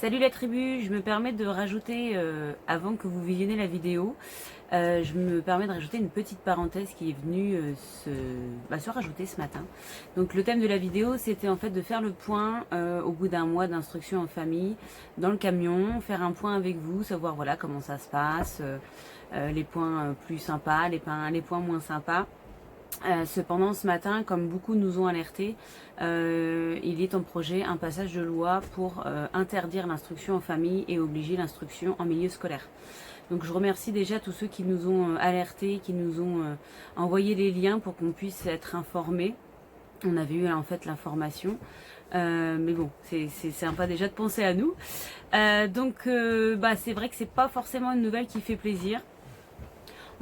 Salut la tribu, je me permets de rajouter, avant que vous visionnez la vidéo, je me permets de rajouter une petite parenthèse qui est venue se rajouter ce matin. Donc le thème de la vidéo, c'était en fait de faire le point au bout d'un mois d'instruction en famille, dans le camion, faire un point avec vous, savoir voilà comment ça se passe, les points plus sympas, les points moins sympas. Cependant, ce matin, comme beaucoup nous ont alertés, il est en projet un passage de loi pour interdire l'instruction en famille et obliger l'instruction en milieu scolaire. Donc je remercie déjà tous ceux qui nous ont alertés, qui nous ont envoyé les liens pour qu'on puisse être informés. On avait eu en fait l'information. Mais bon, c'est sympa déjà de penser à nous. C'est vrai que c'est pas forcément une nouvelle qui fait plaisir.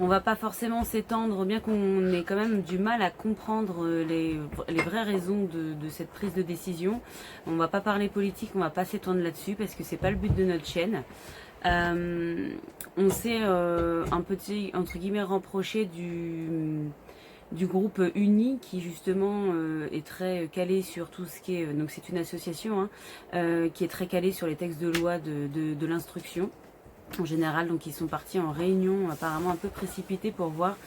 On va pas forcément s'étendre, bien qu'on ait quand même du mal à comprendre les vraies raisons de cette prise de décision. On va pas parler politique, on va pas s'étendre là-dessus parce que c'est pas le but de notre chaîne. On s'est un petit entre guillemets reproché du groupe Uni qui justement est très calé sur tout ce qui est, donc c'est une association qui est très calée sur les textes de loi de l'instruction en général. Donc ils sont partis en réunion apparemment un peu précipitée pour voir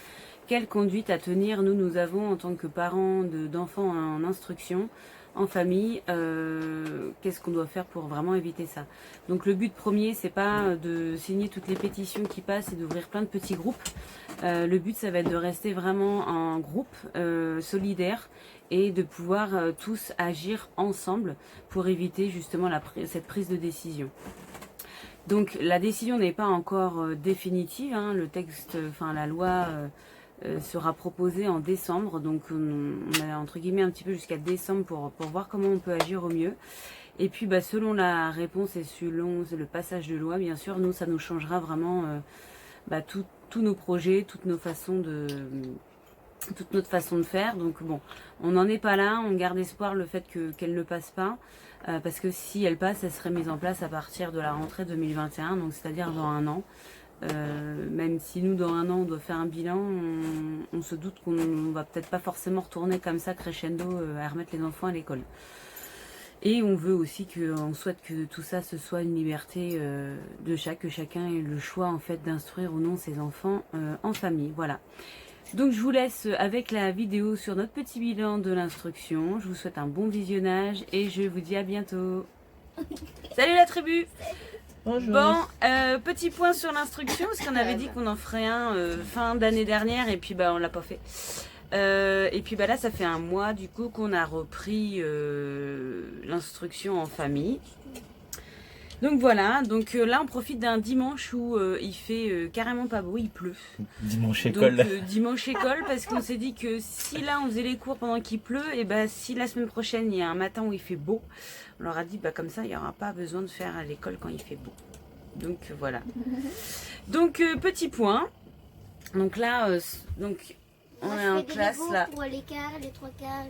quelle conduite à tenir. Nous avons en tant que parents d'enfants en instruction en famille, qu'est-ce qu'on doit faire pour vraiment éviter ça. Donc le but premier, c'est pas de signer toutes les pétitions qui passent et d'ouvrir plein de petits groupes. Le but, ça va être de rester vraiment en groupe solidaire et de pouvoir tous agir ensemble pour éviter justement cette prise de décision. Donc la décision n'est pas encore définitive, hein. Le texte, la loi sera proposée en décembre, donc on a entre guillemets un petit peu jusqu'à décembre pour voir comment on peut agir au mieux. Et puis selon la réponse et selon le passage de loi, bien sûr, ça nous changera vraiment tous nos projets, toute notre façon de faire. Donc bon, on n'en est pas là, on garde espoir le fait qu'elle ne passe pas, parce que si elle passe, elle serait mise en place à partir de la rentrée 2021, donc c'est-à-dire dans un an. Même si nous dans un an on doit faire un bilan, on se doute qu'on va peut-être pas forcément retourner comme ça crescendo à remettre les enfants à l'école. Et on veut aussi on souhaite que tout ça ce soit une liberté que chacun ait le choix en fait d'instruire ou non ses enfants en famille. Voilà. Donc je vous laisse avec la vidéo sur notre petit bilan de l'instruction. Je vous souhaite un bon visionnage et je vous dis à bientôt. Salut la tribu. Bonjour. Bon, petit point sur l'instruction, parce qu'on avait dit qu'on en ferait un fin d'année dernière et puis on l'a pas fait. Et puis là ça fait un mois du coup qu'on a repris l'instruction en famille. Donc voilà, donc là on profite d'un dimanche où il fait carrément pas beau, il pleut. Dimanche école. Donc dimanche école, parce qu'on s'est dit que si là on faisait les cours pendant qu'il pleut, et si la semaine prochaine il y a un matin où il fait beau, on leur a dit comme ça il n'y aura pas besoin de faire à l'école quand il fait beau. Donc voilà. Donc petit point. Donc là, on est en classe là. Pour les quarts, les trois quarts,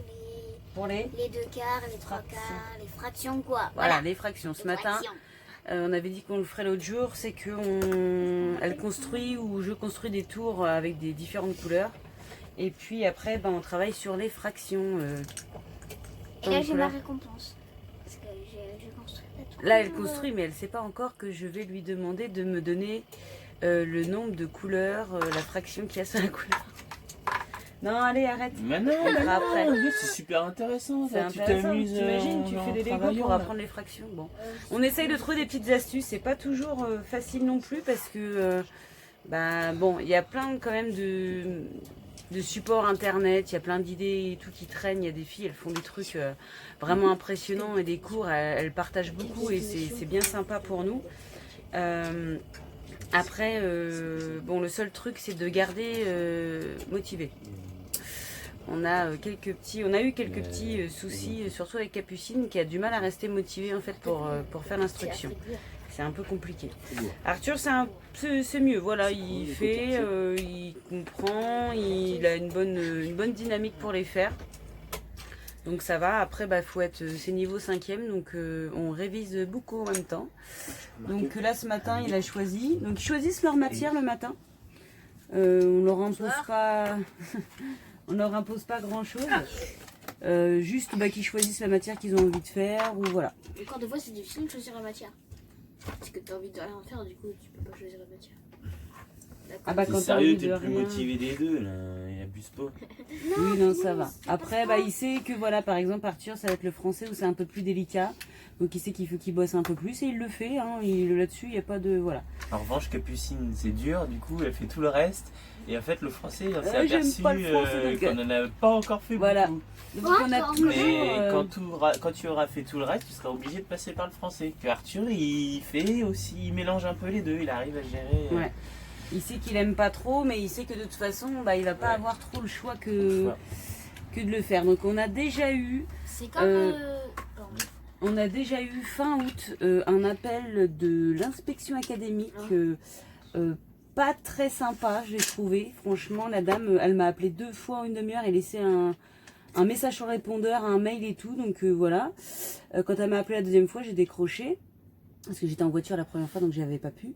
Pour les deux quarts, les trois quarts, les fractions quoi. Voilà, les fractions. Ce matin, on avait dit qu'on le ferait l'autre jour, c'est elle construit ou je construis des tours avec des différentes couleurs. Et puis après, on travaille sur les fractions. Et là, j'ai ma récompense. Parce que je construis la tour. Là, elle construit, mais elle ne sait pas encore que je vais lui demander de me donner le nombre de couleurs, la fraction qu'il y a sur la couleur. Non, allez, arrête. Mais non, c'est super intéressant. C'est intéressant. T'imagines, tu fais des Legos pour apprendre les fractions. Bon, on essaye de trouver des petites astuces. C'est pas toujours facile non plus parce que il y a plein quand même de supports internet. Il y a plein d'idées et tout qui traînent. Il y a des filles, elles font des trucs vraiment impressionnants et des cours, elles partagent beaucoup et c'est bien sympa pour nous. Après, le seul truc, c'est de garder motivé. On a eu quelques petits soucis, surtout avec Capucine, qui a du mal à rester motivée en fait pour faire l'instruction. C'est un peu compliqué. Arthur, c'est mieux. Voilà, il fait, il comprend, il a une bonne dynamique pour les faire. Donc ça va. Après, c'est niveau 5e, donc on révise beaucoup en même temps. Donc là, ce matin, il a choisi. Donc ils choisissent leur matière le matin. On leur impose pas. On leur impose pas grand chose. Juste qu'ils choisissent la matière qu'ils ont envie de faire ou voilà. Encore des fois, c'est difficile de choisir la matière. Parce que tu as envie de rien faire, du coup, tu peux pas choisir la matière. Ah bah T'es quand t'as sérieux, envie t'es de le plus rien. motivé des deux, là. Il abuse pas. Oui, non, ça va. Après, bah, il sait que voilà, par exemple, Arthur, ça va être le français où c'est un peu plus délicat. Donc il sait qu'il faut qu'il bosse un peu plus et il le fait. Hein. Là-dessus, il n'y a pas de. Voilà. En revanche, Capucine, c'est dur, du coup, elle fait tout le reste. Et en fait, le français, on s'est j'aime aperçu pas le français, donc, qu'on n'en a pas encore fait voilà. beaucoup. Donc on a toujours. Mais quand tu auras fait tout le reste, tu seras obligé de passer par le français. Que Arthur, il fait aussi, il mélange un peu les deux, il arrive à gérer. Ouais. Il sait qu'il aime pas trop, mais il sait que de toute façon, bah, il va pas avoir trop le choix que de le faire. Donc on a déjà eu. C'est comme. On a déjà eu fin août un appel de l'inspection académique. Pas très sympa, j'ai trouvé. Franchement, la dame, elle m'a appelé 2 fois en une demi-heure et laissé un message sur le répondeur, un mail et tout. Donc voilà. Quand elle m'a appelé la deuxième fois, j'ai décroché. Parce que j'étais en voiture la première fois, donc je n'avais pas pu.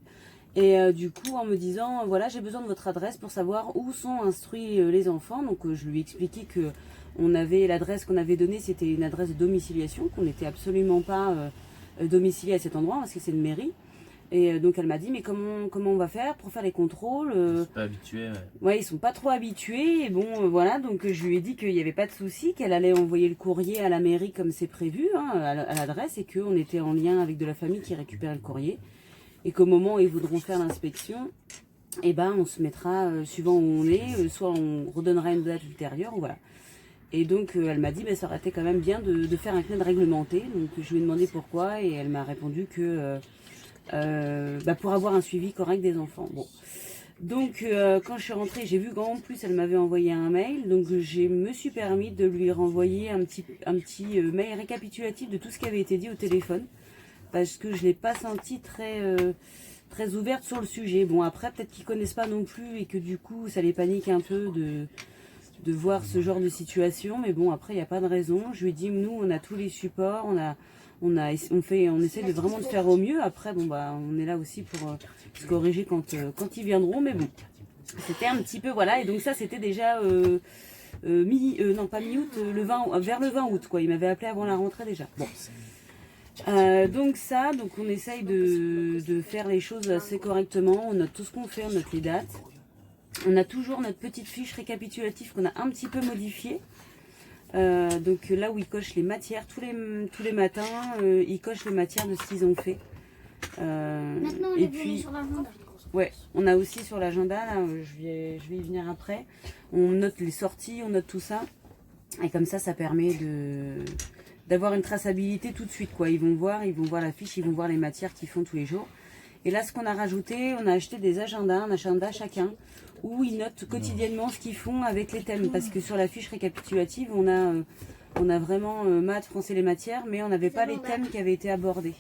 Et du coup, en me disant, voilà, j'ai besoin de votre adresse pour savoir où sont instruits les enfants. Donc je lui ai expliqué que l'adresse qu'on avait donnée, c'était une adresse de domiciliation, qu'on n'était absolument pas domicilié à cet endroit, parce que c'est une mairie. Et donc elle m'a dit, mais comment on va faire pour faire les contrôles Ils sont pas habitués, Ouais, ils sont pas trop habitués. Et bon, voilà, donc je lui ai dit qu'il n'y avait pas de souci, qu'elle allait envoyer le courrier à la mairie comme c'est prévu, hein, à l'adresse, et qu'on était en lien avec de la famille qui récupérait le courrier. Et qu'au moment où ils voudront faire l'inspection, eh ben, on se mettra, suivant où on est, soit on redonnera une date ultérieure, ou voilà. Et donc elle m'a dit, ça aurait été quand même bien de faire un CNED réglementé. Donc je lui ai demandé pourquoi, et elle m'a répondu que pour avoir un suivi correct des enfants. Bon. Donc quand je suis rentrée, j'ai vu qu'en plus elle m'avait envoyé un mail, donc je me suis permis de lui renvoyer un petit mail récapitulatif de tout ce qui avait été dit au téléphone, parce que je l'ai pas senti très ouverte sur le sujet. Bon, après peut-être qu'ils connaissent pas non plus et que du coup ça les panique un peu de voir ce genre de situation, mais bon, après il n'y a pas de raison. Je lui ai dit, nous on a tous les supports, on essaie de vraiment de faire au mieux. Après, bon bah, on est là aussi pour se corriger quand ils viendront. Mais bon, c'était un petit peu voilà. Et donc ça, c'était déjà pas mi-août, vers le 20 août quoi. Il m'avait appelé avant la rentrée déjà. Bon. Donc on essaye de faire les choses assez correctement. On note tout ce qu'on fait, on note les dates. On a toujours notre petite fiche récapitulative qu'on a un petit peu modifiée. Donc là où ils cochent les matières, tous les matins, ils cochent les matières de ce qu'ils ont fait. Maintenant, on est venu sur l'agenda. Ouais, on a aussi sur l'agenda, là, je vais y venir après. On note les sorties, on note tout ça. Et comme ça permet d'avoir une traçabilité tout de suite, quoi. Ils vont voir la fiche, ils vont voir les matières qu'ils font tous les jours. Et là, ce qu'on a rajouté, on a acheté des agendas, un agenda chacun, où ils notent quotidiennement ce qu'ils font avec les thèmes. Parce que sur la fiche récapitulative, on a vraiment maths, français, les matières, mais on n'avait pas les thèmes qui avaient été abordés.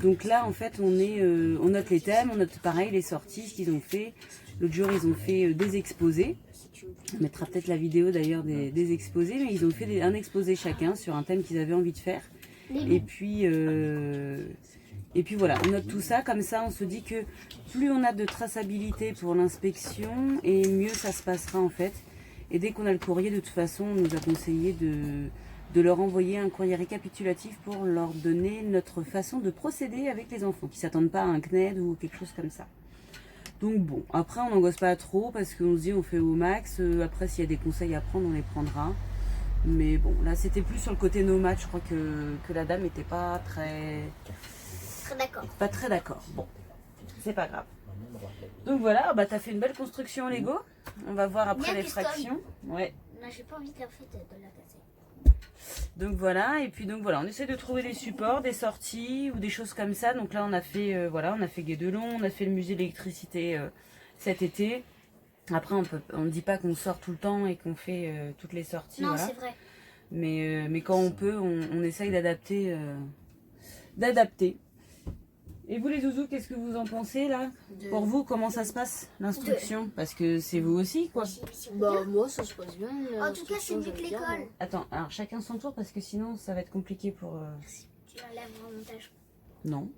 Donc là, en fait, on note les thèmes, on note pareil les sorties, ce qu'ils ont fait. L'autre jour, ils ont fait des exposés. On mettra peut-être la vidéo d'ailleurs des exposés, mais ils ont fait un exposé chacun sur un thème qu'ils avaient envie de faire. Et puis voilà, on note tout ça, comme ça on se dit que plus on a de traçabilité pour l'inspection et mieux ça se passera en fait. Et dès qu'on a le courrier, de toute façon, on nous a conseillé de leur envoyer un courrier récapitulatif pour leur donner notre façon de procéder avec les enfants, qui ne s'attendent pas à un CNED ou quelque chose comme ça. Donc bon, après on n'angoisse pas trop parce qu'on se dit on fait au max, après s'il y a des conseils à prendre, on les prendra. Mais bon, là c'était plus sur le côté nomade, je crois que la dame n'était pas très d'accord. Pas très d'accord. Bon, c'est pas grave. Donc voilà, bah t'as fait une belle construction en Lego. On va voir après les fractions. Ouais. Non, j'ai pas envie de la casser. Donc voilà, et puis on essaie de trouver des supports, des sorties ou des choses comme ça. Donc là on a fait Guédelon, on a fait le musée de l'électricité cet été. Après on ne dit pas qu'on sort tout le temps et qu'on fait toutes les sorties. Non, voilà. c'est vrai. Mais quand on peut, on essaye d'adapter. Et vous les zouzous, qu'est-ce que vous en pensez là? Pour vous, comment ça se passe l'instruction? Parce que c'est vous aussi quoi. Bah moi ça se passe bien. En tout cas c'est mieux que l'école. Attends, alors chacun son tour parce que sinon ça va être compliqué pour... Tu enlèves en montage. Non.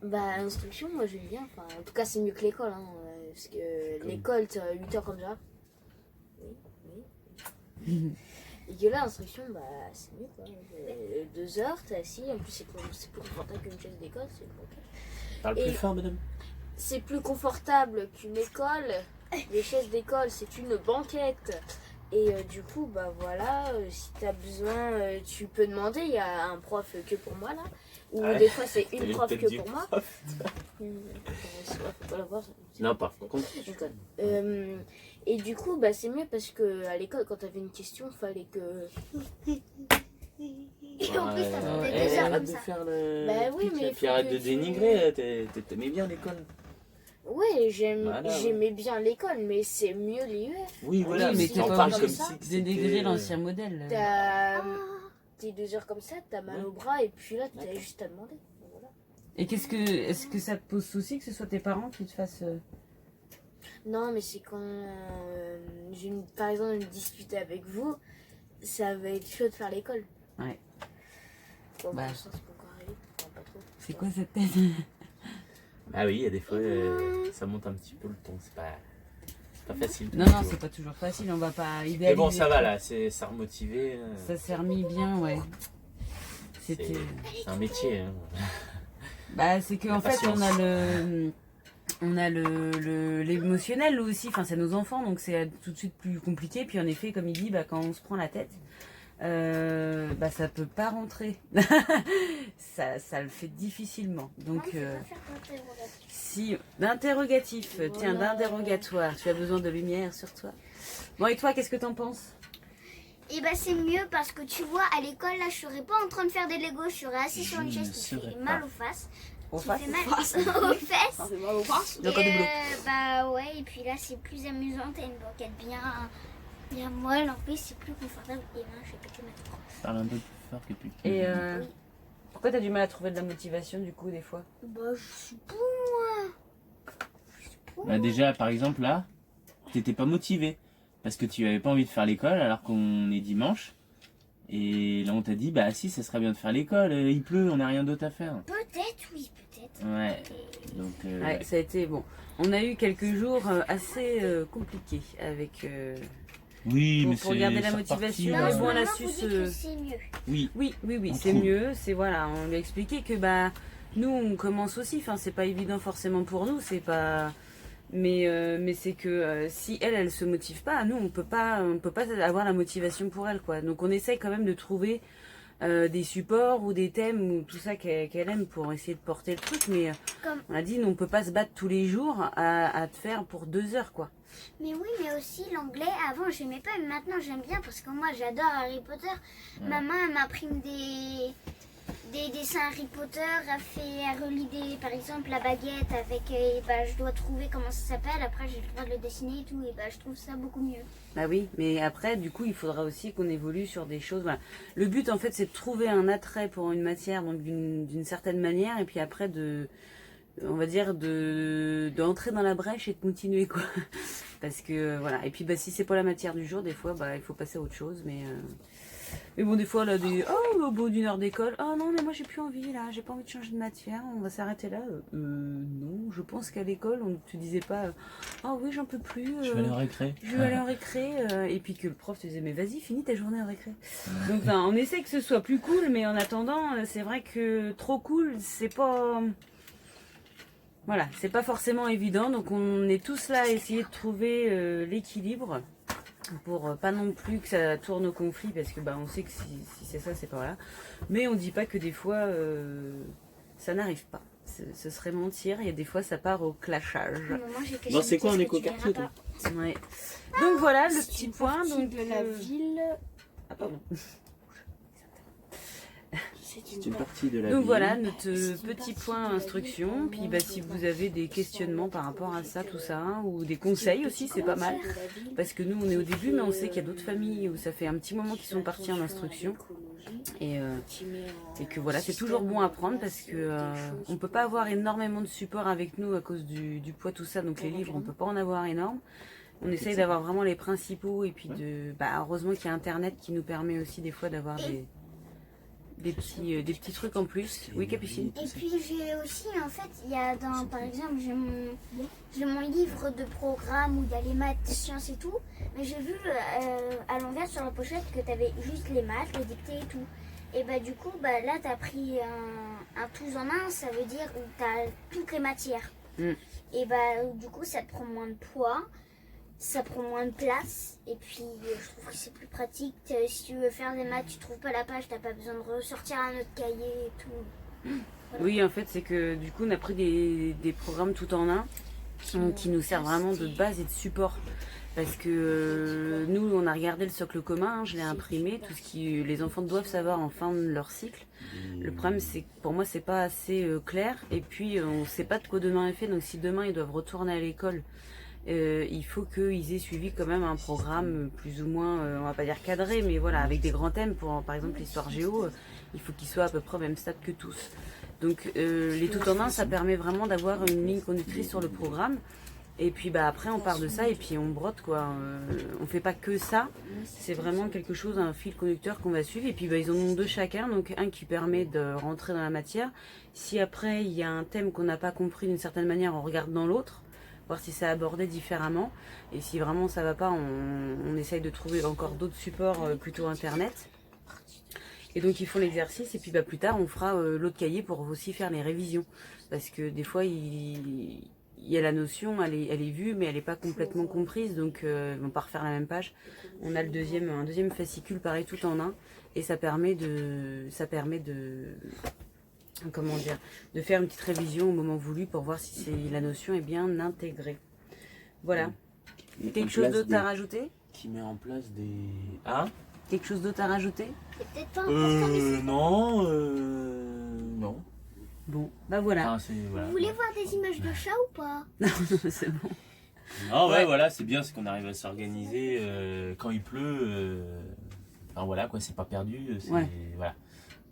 Bah l'instruction moi j'aime bien. Enfin, en tout cas c'est mieux que l'école. Hein, parce que l'école tu as 8 heures comme ça. Oui. Et que là, l'instruction, bah, c'est mieux quoi. 2 heures, t'es assis, en plus c'est plus confortable qu'une chaise d'école, c'est ok. Parle Et- plus fort, madame. C'est plus confortable qu'une école. Les chaises d'école, c'est une banquette. Et du coup, bah voilà, si t'as besoin, tu peux demander. Il y a un prof que pour moi là. Ou Ouais. des fois, c'est T'as une eu prof peut-être que dit pour moi. prof. Faut pas la voir, ça. Non, par contre. Donc, et du coup, bah, c'est mieux parce que à l'école, quand t'avais une question, fallait que. Et en plus, ça Ouais, faisait 2 heures arrête comme de ça. faire le. Bah oui, pitch, mais là, il puis faut arrête que de tu- dénigrer, t'aimais bien l'école. Ouais, Voilà, ouais. j'aimais bien l'école, mais c'est mieux l'IUF. Oui, voilà, Oui, mais mais t'es t'en pas parles obligé comme de si Dénigrer c'était, l'ancien modèle. T'as Ah. tes 2 heures comme ça, t'as mal au bras, et puis là, t'as juste à demander. Voilà. Et est-ce que ça te pose souci que ce soit tes parents qui te fassent. Non, mais c'est quand j'ai par exemple une dispute avec vous, ça va être chaud de faire l'école. Ouais. Bon, Bah. ça peut encore arriver, enfin, pas trop. C'est quoi cette tête? Ah oui, il y a des fois, ça monte un petit peu le ton, c'est pas facile. Non, non, c'est pas toujours facile, on va pas idéaliser. Mais bon, ça va tout. là, ça a remotivé. Ça s'est remis bien, ouais. C'est C'était. un métier. Hein. Bah, c'est qu'en La fait, patience. on a l'émotionnel aussi, enfin, c'est nos enfants, donc c'est tout de suite plus compliqué. Puis en effet, comme il dit, bah, quand on se prend la tête, bah, ça peut pas rentrer. ça le fait difficilement. Donc, si d'interrogatif, tiens, d'interrogatoire, tu as besoin de lumière sur toi. Bon, et toi, qu'est-ce que t'en penses? Et bah c'est mieux parce que tu vois, à l'école, là, je serais pas en train de faire des Legos, je serais assis sur une Je chaise ne qui serais fait pas. mal aux faces. On Qui fasse fait mal aux fesses. C'est mal au bras. Il y a encore du boulot. Bah ouais, et puis là, c'est plus amusant, t'as une banquette bien molle, en plus, c'est plus confortable. Et là, je vais péter ma tête. Parle un peu plus fort que plus. Et pourquoi t'as du mal à trouver de la motivation, du coup, des fois? Bah, je suis pour moi. Bah déjà, par exemple, là, t'étais pas motivé. Parce que tu avais pas envie de faire l'école alors qu'on est dimanche. Et là, on t'a dit, bah si, ça serait bien de faire l'école. Il pleut, on n'a rien d'autre à faire. Peut-être, oui, peut-être. Ouais. Donc, Ouais, ça a été bon. On a eu quelques jours assez compliqués avec. oui, mais pour c'est garder la c'est motivation, reparti, mais En bon, ce on a moment, su vous dites se- que c'est mieux. Oui. Oui, On c'est trouve. mieux. C'est voilà, on lui a expliqué que bah nous on commence aussi. Enfin, c'est pas évident forcément pour nous, c'est pas. Mais c'est que si elle se motive pas, nous on peut pas avoir la motivation pour elle quoi. Donc on essaye quand même de trouver des supports ou des thèmes ou tout ça qu'elle aime pour essayer de porter le truc. Mais Comme- on a dit nous on peut pas se battre tous les jours à te faire pour 2 heures quoi. Mais oui, mais aussi l'anglais, avant j'aimais pas, mais maintenant j'aime bien parce que moi j'adore Harry Potter. Maman elle m'imprime des dessins Harry Potter, elle relit par exemple la baguette avec, et bah, je dois trouver comment ça s'appelle, après j'ai le droit de le dessiner et tout, et bah, je trouve ça beaucoup mieux. Bah oui, mais après, du coup, il faudra aussi qu'on évolue sur des choses. Voilà. Le but, en fait, c'est de trouver un attrait pour une matière, donc d'une certaine manière, et puis après on va dire d'entrer dans la brèche et de continuer quoi. Parce que voilà. Et puis bah si c'est pas la matière du jour, des fois, bah il faut passer à autre chose. Mais bon, des fois, là, au bout d'une heure d'école, oh non, mais moi j'ai plus envie là, j'ai pas envie de changer de matière, on va s'arrêter là. Non, je pense qu'à l'école, on ne te disait pas, oh oui, j'en peux plus. Je vais aller en récré. Je vais aller en récré, et puis que le prof te disait, mais vas-y, finis ta journée en récré. Donc, enfin, on essaie que ce soit plus cool, mais en attendant, c'est vrai que trop cool, c'est pas. Voilà, c'est pas forcément évident. Donc, on est tous là à essayer de trouver l'équilibre pour pas non plus que ça tourne au conflit, parce que bah, on sait que si c'est ça, c'est pas voilà. Mais on dit pas que des fois, ça n'arrive pas. Ce serait mentir, il y a des fois, ça part au clashage. Maman, j'ai que Bon, ça, c'est quoi mais un qu'est-ce que tu écoquartier, verras toi pas. Ouais. Donc voilà, le C'est petit une point. partie Donc, de la ville. Ah, pardon. C'est C'est une partie de la Donc ville. voilà notre C'est une petit partie point de la instruction. ville, Puis bah, si vous avez des questionnements par rapport à ça, tout ça, hein, ou des conseils aussi, c'est pas mal. Parce que nous on est au début, mais on sait qu'il y a d'autres familles où ça fait un petit moment qu'ils sont partis en instruction. Et que voilà, c'est toujours bon à prendre parce que on peut pas avoir énormément de support avec nous à cause du poids, tout ça. Donc les livres, on peut pas en avoir énorme. On essaye d'avoir vraiment les principaux et puis heureusement qu'il y a Internet qui nous permet aussi des fois d'avoir des petits trucs en plus. Oui, Capucine. Et puis j'ai aussi, en fait, il y a par exemple, j'ai mon livre de programme où il y a les maths, sciences et tout. Mais j'ai vu à l'envers sur la pochette que tu avais juste les maths, les dictées et tout. Et bah du coup, bah, là tu as pris un tous en un, ça veut dire que tu as toutes les matières. Et bah du coup, ça te prend moins de poids. Ça prend moins de place et puis je trouve que c'est plus pratique. Si tu veux faire des maths, tu trouves pas la page, t'as pas besoin de ressortir un autre cahier et tout. Voilà. Oui, en fait, c'est que du coup, on a pris des programmes tout en un qui nous servent vraiment de base et de support. Parce que nous, on a regardé le socle commun, je l'ai imprimé, tout ce que les enfants doivent savoir en fin de leur cycle. Le problème, c'est que pour moi, c'est pas assez clair. Et puis, on sait pas de quoi demain est fait. Donc, si demain, ils doivent retourner à l'école, il faut qu'ils aient suivi quand même un programme plus ou moins, on va pas dire cadré, mais voilà, avec des grands thèmes. Pour par exemple l'histoire géo, il faut qu'ils soient à peu près au même stade que tous. Donc les tout en un, ça permet vraiment d'avoir une ligne conductrice sur le programme. Et puis bah après on part de ça et puis on brotte quoi. On fait pas que ça, c'est vraiment quelque chose, un fil conducteur qu'on va suivre. Et puis bah, ils en ont deux chacun, donc un qui permet de rentrer dans la matière. Si après il y a un thème qu'on n'a pas compris d'une certaine manière, on regarde dans l'autre, voir si c'est abordé différemment. Et si vraiment ça va pas, on essaye de trouver encore d'autres supports, plutôt internet. Et donc ils font l'exercice et puis bah, plus tard on fera l'autre cahier pour aussi faire les révisions. Parce que des fois il y a la notion, elle est vue mais elle n'est pas complètement comprise. Donc ils vont pas refaire la même page. On a un deuxième fascicule pareil tout en un. Et ça permet de comment dire, de faire une petite révision au moment voulu pour voir si la notion est bien intégrée. Voilà. Quelque chose d'autre à rajouter? Qui met en place des... Hein? Quelque chose d'autre à rajouter? C'est peut-être pas important, mais c'est... Non. Bon, bah voilà. Enfin, voilà. Vous voulez voir des images de chats ou pas? Non, c'est bon. Non, Ouais. voilà, c'est bien, c'est qu'on arrive à s'organiser quand il pleut. Enfin voilà, quoi, c'est pas perdu. Ouais. Voilà.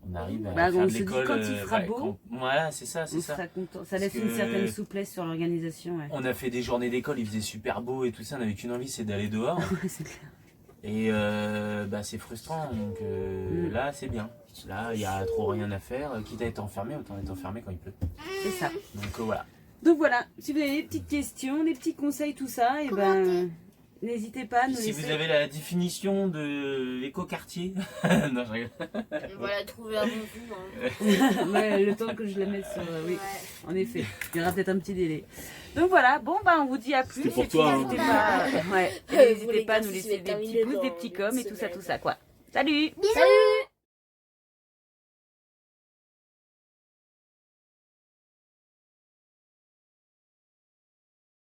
On arrive à Bah, faire on de se dit l'école. quand il fera beau, Voilà, c'est ça, c'est on ça. sera content. Ça laisse Parce une que- certaine souplesse sur l'organisation. Ouais. On a fait des journées d'école, il faisait super beau et tout ça, on n'avait qu'une envie, c'est d'aller dehors. Ouais, c'est clair. Et bah, c'est frustrant, donc là, c'est bien. Là, il n'y a trop rien à faire. Quitte à être enfermé, autant être enfermé quand il pleut. C'est ça. Donc voilà. Donc voilà, si vous avez des petites questions, des petits conseils, tout ça, et ben n'hésitez pas à nous Si laisser. vous avez la définition de l'écoquartier, non, je rigole. Voilà, trouver un bon coup. Hein. Ouais, le temps que je la mette sur. Oui, Ouais. en effet, il y aura peut-être un petit délai. Donc voilà, bon ben on vous dit à plus. C'était pour et puis toi, N'hésitez hein. pas, ouais, Vous, n'hésitez les pas à gars, nous si laisser c'est des petits terminé pouces, dans des petits coms et une tout ça, semaine. quoi. Salut! Bisous.